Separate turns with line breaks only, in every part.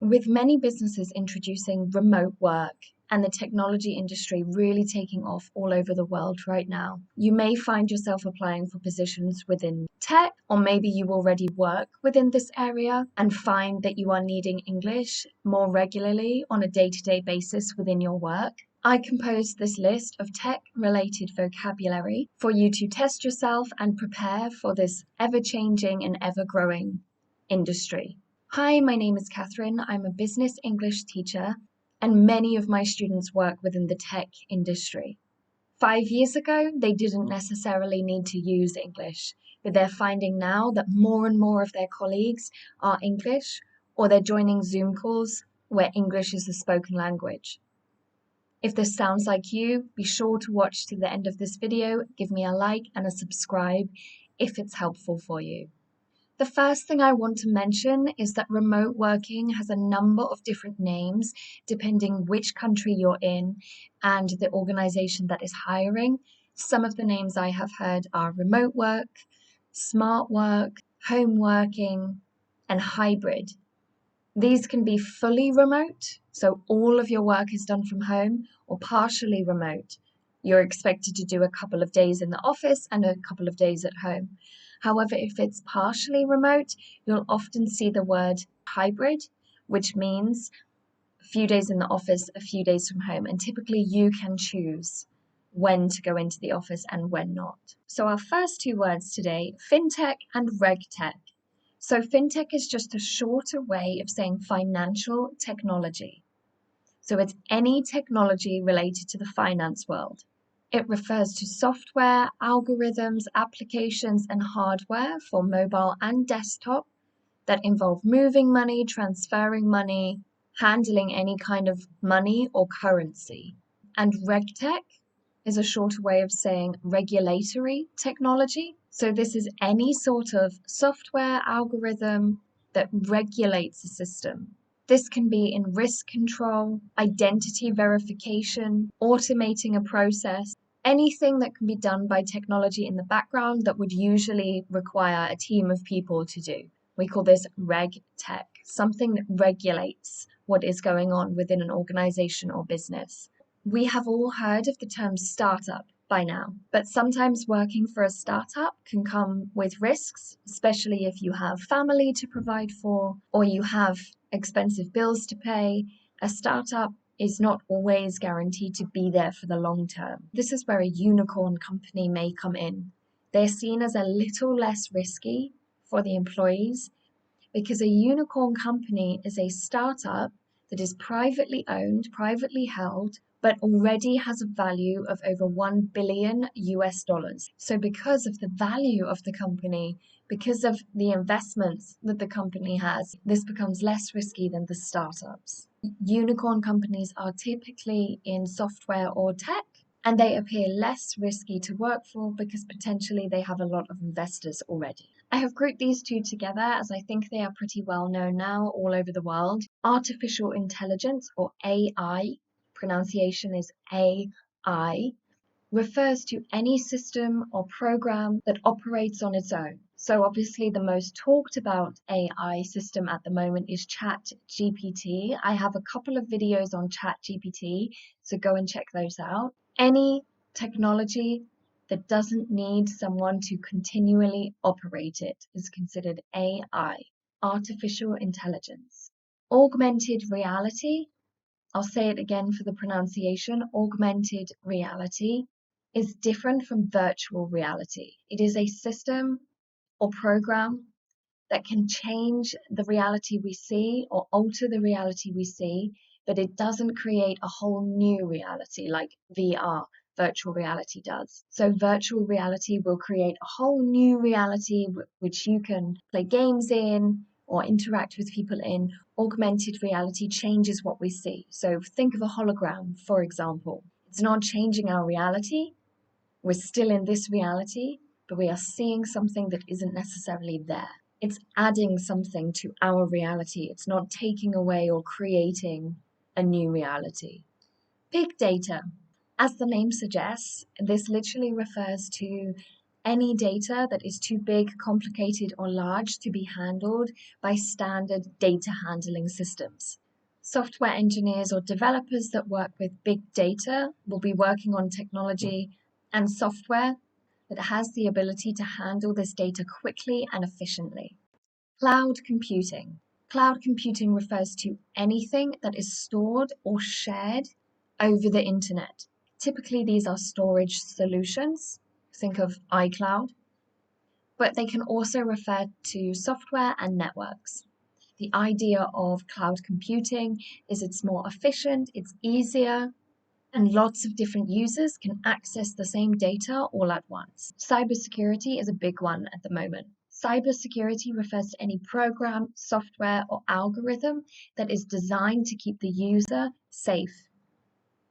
With many businesses introducing remote work and the technology industry really taking off all over the world right now, you may find yourself applying for positions within tech, or maybe you already work within this area and find that you are needing English more regularly on a day-to-day basis within your work. I composed this list of tech-related vocabulary for you to test yourself and prepare for this ever-changing and ever-growing industry. Hi, my name is Catherine. I'm a business English teacher, and many of my students work within the tech industry. 5 years ago, they didn't necessarily need to use English, but they're finding now that more and more of their colleagues are English, or they're joining Zoom calls where English is the spoken language. If this sounds like you, be sure to watch to the end of this video, give me a like and a subscribe if it's helpful for you. The first thing I want to mention is that remote working has a number of different names depending which country you're in and the organization that is hiring. Some of the names I have heard are remote work, smart work, home working, and hybrid. These can be fully remote, so all of your work is done from home, or partially remote. You're expected to do a couple of days in the office and a couple of days at home. However, if it's partially remote, you'll often see the word hybrid, which means a few days in the office, a few days from home, and typically you can choose when to go into the office and when not. So our first two words today, Fintech and Reg Tech. So Fintech is just a shorter way of saying financial technology. So it's any technology related to the finance world. It refers to software, algorithms, applications, and hardware for mobile and desktop that involve moving money, transferring money, handling any kind of money or currency. And RegTech is a shorter way of saying regulatory technology. So this is any sort of software algorithm that regulates a system. This can be in risk control, identity verification, automating a process, anything that can be done by technology in the background that would usually require a team of people to do. We call this Reg Tech, something that regulates what is going on within an organization or business. We have all heard of the term startup by now, but sometimes working for a startup can come with risks, especially if you have family to provide for or you have expensive bills to pay. A startup is not always guaranteed to be there for the long term. This is where a unicorn company may come in. They're seen as a little less risky for the employees because a unicorn company is a startup that is privately owned, privately held, but already has a value of over $1 billion US. So because of the value of the company, because of the investments that the company has, this becomes less risky than the startups. Unicorn companies are typically in software or tech, and they appear less risky to work for because potentially they have a lot of investors already. I have grouped these two together as I think they are pretty well known now all over the world. Artificial intelligence, or AI, pronunciation is AI, refers to any system or program that operates on its own. So obviously the most talked about AI system at the moment is ChatGPT. I have a couple of videos on ChatGPT, so go and check those out. Any technology that doesn't need someone to continually operate it is considered AI, artificial intelligence. Augmented reality, I'll say it again for the pronunciation, augmented reality is different from virtual reality. It is a system or program that can change the reality we see or alter the reality we see, but it doesn't create a whole new reality like VR, virtual reality does. So virtual reality will create a whole new reality which you can play games in or interact with people in. Augmented reality changes what we see. So think of a hologram, for example. It's not changing our reality. We're still in this reality, but we are seeing something that isn't necessarily there. It's adding something to our reality. It's not taking away or creating a new reality. Big data. As the name suggests, this literally refers to any data that is too big, complicated, or large to be handled by standard data handling systems. Software engineers or developers that work with big data will be working on technology and software that has the ability to handle this data quickly and efficiently. Cloud computing. Cloud computing refers to anything that is stored or shared over the internet. Typically, these are storage solutions. Think of iCloud, but they can also refer to software and networks. The idea of cloud computing is it's more efficient, it's easier, and lots of different users can access the same data all at once. Cybersecurity is a big one at the moment. Cybersecurity refers to any program, software, or algorithm that is designed to keep the user safe,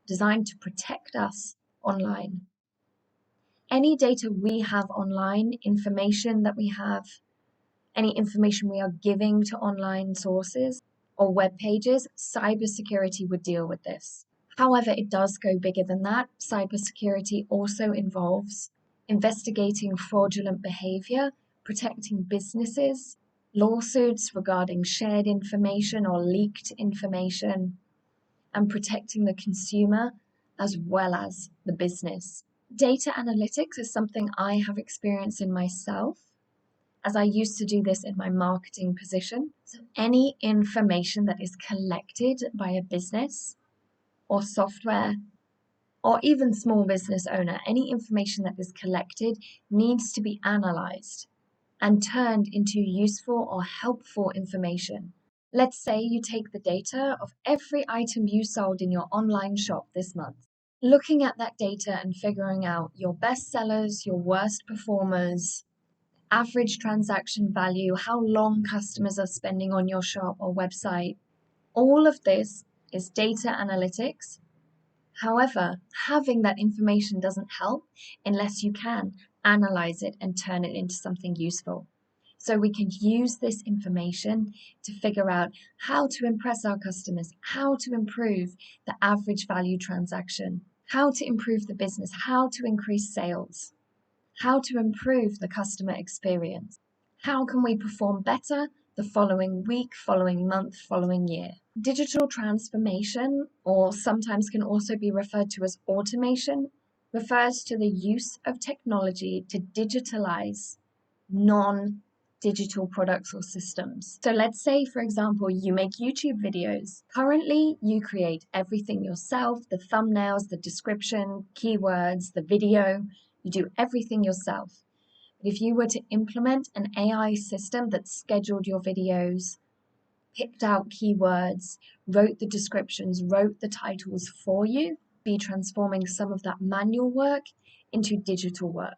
designed to protect us online. Any data we have online, information that we have, any information we are giving to online sources or web pages, cybersecurity would deal with this. However, it does go bigger than that. Cybersecurity also involves investigating fraudulent behavior, protecting businesses, lawsuits regarding shared information or leaked information, and protecting the consumer as well as the business. Data analytics is something I have experienced in myself, as I used to do this in my marketing position. So any information that is collected by a business or software or even small business owner, any information that is collected needs to be analyzed and turned into useful or helpful information. Let's say you take the data of every item you sold in your online shop this month. Looking at that data and figuring out your best sellers, your worst performers, average transaction value, how long customers are spending on your shop or website. All of this is data analytics. However, having that information doesn't help unless you can analyze it and turn it into something useful. So we can use this information to figure out how to impress our customers, how to improve the average value transaction, how to improve the business, how to increase sales, how to improve the customer experience. How can we perform better the following week, following month, following year? Digital transformation, or sometimes can also be referred to as automation, refers to the use of technology to digitalize non-digital products or systems. So let's say, for example, you make YouTube videos. Currently, you create everything yourself, the thumbnails, the description, keywords, the video. You do everything yourself. But if you were to implement an AI system that scheduled your videos, picked out keywords, wrote the descriptions, wrote the titles for you, be transforming some of that manual work into digital work.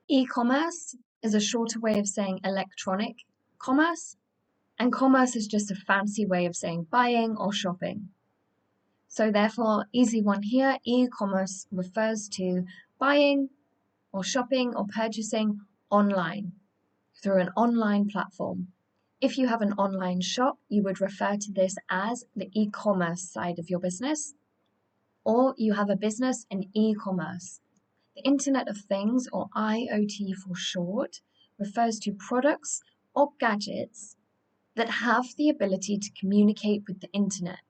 E-commerce is a shorter way of saying electronic commerce, and commerce is just a fancy way of saying buying or shopping. So therefore, easy one here, e-commerce refers to buying or shopping or purchasing online through an online platform. If you have an online shop, you would refer to this as the e-commerce side of your business, or you have a business in e-commerce. The Internet of Things, or IoT for short, refers to products or gadgets that have the ability to communicate with the internet.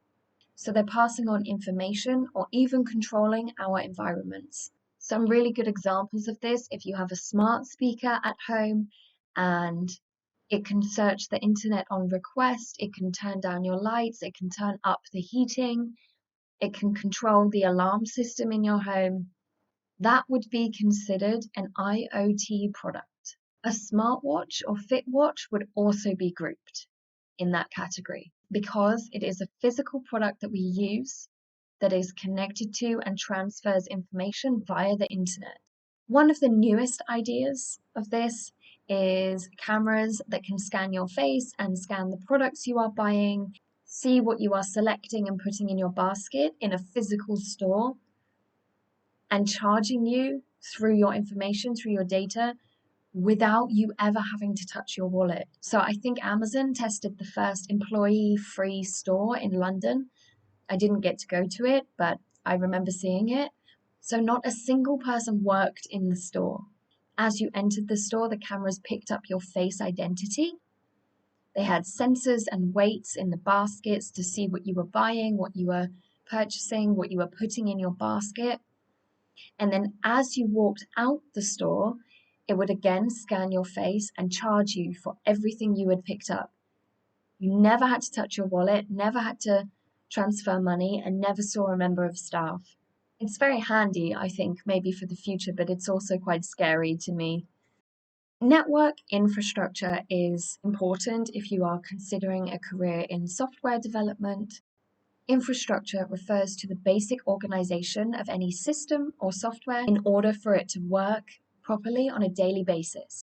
So they're passing on information or even controlling our environments. Some really good examples of this: if you have a smart speaker at home and it can search the internet on request, it can turn down your lights, it can turn up the heating, it can control the alarm system in your home, that would be considered an IoT product. A smartwatch or Fitwatch would also be grouped in that category because it is a physical product that we use that is connected to and transfers information via the internet. One of the newest ideas of this is cameras that can scan your face and scan the products you are buying, see what you are selecting and putting in your basket in a physical store, and charging you through your information, through your data, without you ever having to touch your wallet. So I think Amazon tested the first employee-free store in London. I didn't get to go to it, but I remember seeing it. So not a single person worked in the store. As you entered the store, the cameras picked up your face identity. They had sensors and weights in the baskets to see what you were buying, what you were purchasing, what you were putting in your basket. And then as you walked out the store, it would again scan your face and charge you for everything you had picked up. You never had to touch your wallet, never had to transfer money, and never saw a member of staff. It's very handy, I think, maybe for the future, but it's also quite scary to me. Network infrastructure is important if you are considering a career in software development. Infrastructure refers to the basic organization of any system or software in order for it to work properly on a daily basis.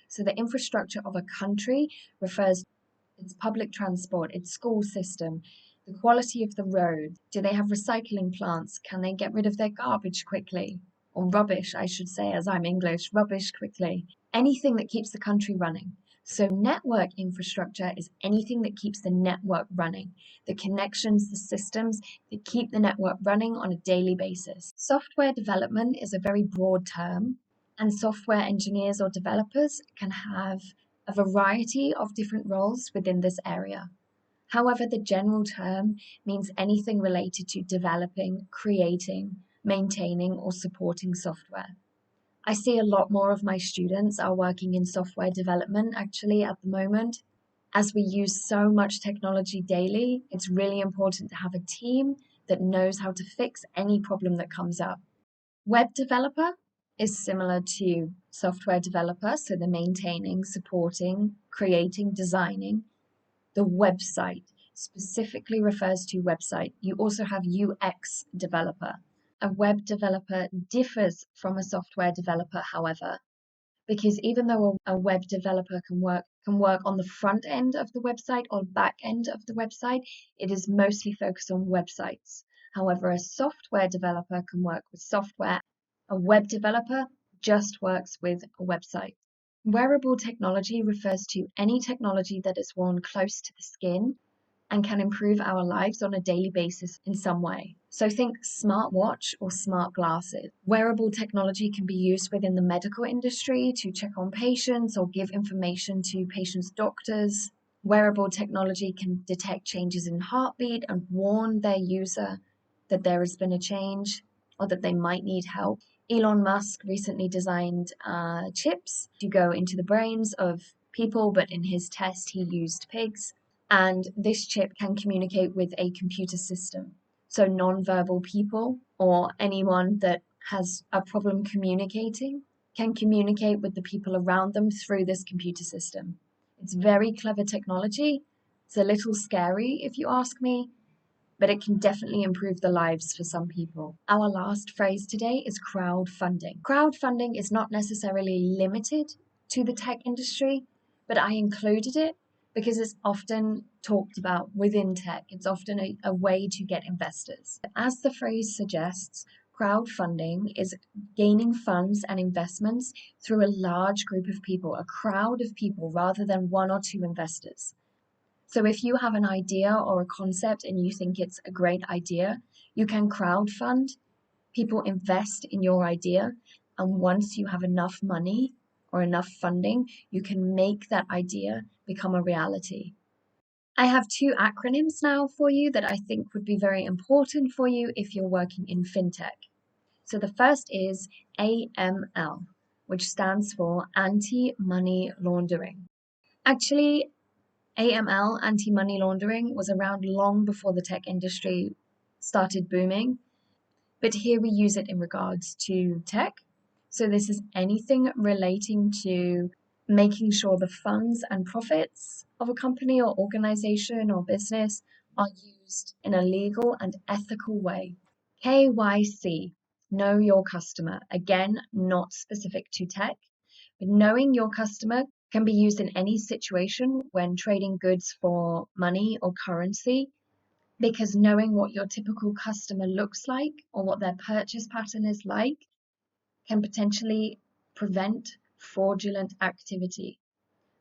So the infrastructure of a country refers to its public transport, its school system, the quality of the road. Do they have recycling plants? Can they get rid of their garbage quickly? Or rubbish, I should say, as I'm English, rubbish quickly. Anything that keeps the country running. So network infrastructure is anything that keeps the network running, the connections, the systems that keep the network running on a daily basis. Software development is a very broad term, and software engineers or developers can have a variety of different roles within this area. However, the general term means anything related to developing, creating, maintaining, or supporting software. I see a lot more of my students are working in software development actually at the moment. As we use so much technology daily, it's really important to have a team that knows how to fix any problem that comes up. Web developer is similar to software developer, so the maintaining, supporting, creating, designing. The website specifically refers to website. You also have UX developer. A web developer differs from a software developer, however, because even though a web developer can work on the front end of the website or back end of the website, it is mostly focused on websites. However, a software developer can work with software. A web developer just works with a website. Wearable technology refers to any technology that is worn close to the skin and can improve our lives on a daily basis in some way. So think smartwatch or smart glasses. Wearable technology can be used within the medical industry to check on patients or give information to patients' doctors. Wearable technology can detect changes in heartbeat and warn their user that there has been a change or that they might need help. Elon Musk recently designed chips to go into the brains of people, but in his test he used pigs. And this chip can communicate with a computer system. So non-verbal people or anyone that has a problem communicating can communicate with the people around them through this computer system. It's very clever technology. It's a little scary if you ask me, but it can definitely improve the lives for some people. Our last phrase today is crowdfunding. Crowdfunding is not necessarily limited to the tech industry, but I included it because it's often talked about within tech. It's often a way to get investors. As the phrase suggests, crowdfunding is gaining funds and investments through a large group of people, a crowd of people, rather than one or two investors. So if you have an idea or a concept and you think it's a great idea, you can crowdfund. People invest in your idea, and once you have enough money or enough funding, you can make that idea become a reality. I have two acronyms now for you that I think would be very important for you if you're working in fintech. So the first is AML, which stands for anti-money laundering. Actually, AML, anti-money laundering, was around long before the tech industry started booming, but here we use it in regards to tech. So this is anything relating to making sure the funds and profits of a company or organization or business are used in a legal and ethical way. KYC, know your customer. Again, not specific to tech, but knowing your customer can be used in any situation when trading goods for money or currency, because knowing what your typical customer looks like or what their purchase pattern is like can potentially prevent fraudulent activity.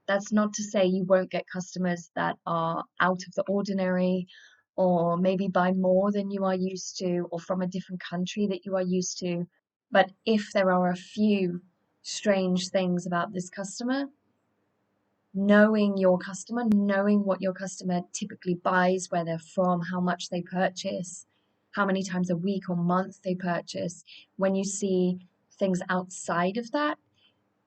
That's not to say you won't get customers that are out of the ordinary or maybe buy more than you are used to or from a different country that you are used to. But if there are a few strange things about this customer. Knowing your customer, knowing what your customer typically buys, where they're from, how much they purchase, how many times a week or month they purchase. When you see things outside of that,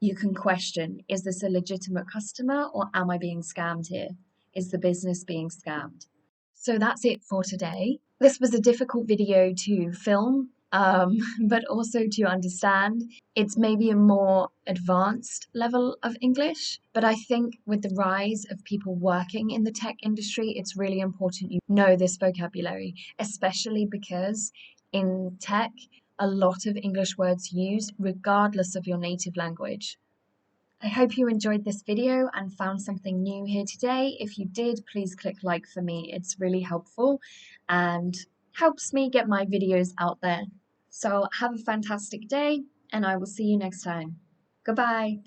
you can question, is this a legitimate customer or am I being scammed here? Is the business being scammed? So that's it for today. This was a difficult video to film, but also to understand. It's maybe a more advanced level of English, but I think with the rise of people working in the tech industry, it's really important you know this vocabulary, especially because in tech, a lot of English words used regardless of your native language. I hope you enjoyed this video and found something new here today. If you did, please click like for me. It's really helpful and helps me get my videos out there. So have a fantastic day and I will see you next time. Goodbye.